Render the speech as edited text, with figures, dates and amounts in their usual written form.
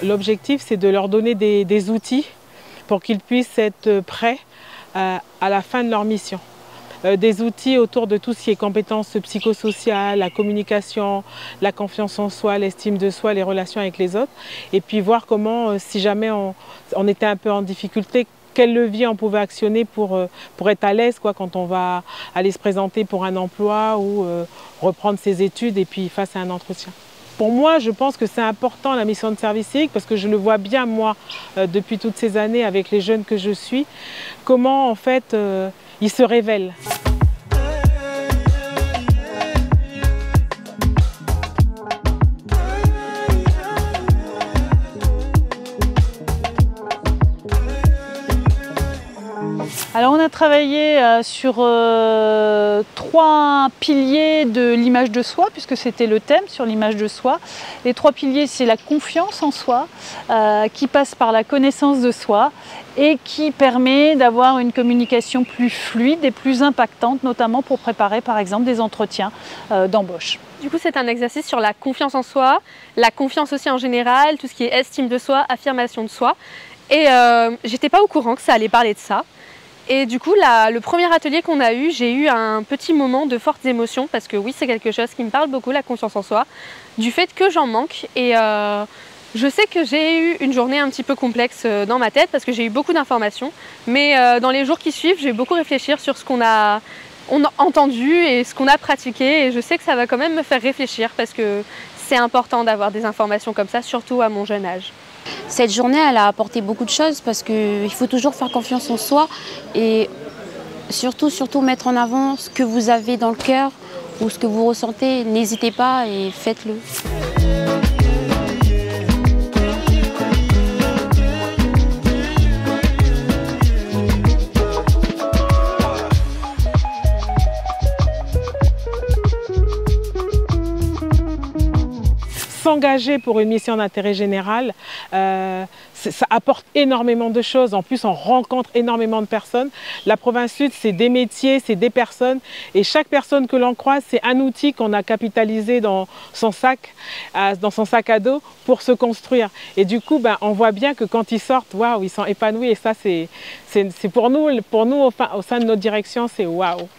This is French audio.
L'objectif, c'est de leur donner des outils pour qu'ils puissent être prêts à la fin de leur mission. Des outils autour de tout ce qui est compétences psychosociales, la communication, la confiance en soi, l'estime de soi, les relations avec les autres. Et puis voir comment, si jamais on était un peu en difficulté, quel levier on pouvait actionner pour être à l'aise quand on va aller se présenter pour un emploi ou reprendre ses études et puis face à un entretien. Pour moi, je pense que c'est important la mission de service civique parce que je le vois bien moi depuis toutes ces années avec les jeunes que je suis, comment en fait ils se révèlent. Alors on a travaillé sur 3 piliers de l'image de soi, puisque c'était le thème sur l'image de soi. Les 3 piliers, c'est la confiance en soi, qui passe par la connaissance de soi et qui permet d'avoir une communication plus fluide et plus impactante, notamment pour préparer par exemple des entretiens d'embauche. Du coup, c'est un exercice sur la confiance en soi, la confiance aussi en général, tout ce qui est estime de soi, affirmation de soi. Et j'étais pas au courant que ça allait parler de ça. Et du coup, le premier atelier qu'on a eu, j'ai eu un petit moment de fortes émotions parce que oui, c'est quelque chose qui me parle beaucoup, la confiance en soi, du fait que j'en manque. Et je sais que j'ai eu une journée un petit peu complexe dans ma tête parce que j'ai eu beaucoup d'informations. Mais dans les jours qui suivent, j'ai beaucoup réfléchi sur ce qu'on a entendu et ce qu'on a pratiqué. Et je sais que ça va quand même me faire réfléchir parce que c'est important d'avoir des informations comme ça, surtout à mon jeune âge. Cette journée, elle a apporté beaucoup de choses parce qu'il faut toujours faire confiance en soi et surtout mettre en avant ce que vous avez dans le cœur ou ce que vous ressentez. N'hésitez pas et faites-le. S'engager pour une mission d'intérêt général, ça apporte énormément de choses. En plus, on rencontre énormément de personnes. La province sud, c'est des métiers, c'est des personnes. Et chaque personne que l'on croise, c'est un outil qu'on a capitalisé dans son sac à dos pour se construire. Et du coup, on voit bien que quand ils sortent, waouh, ils sont épanouis. Et ça, c'est pour nous au sein de notre direction, c'est waouh.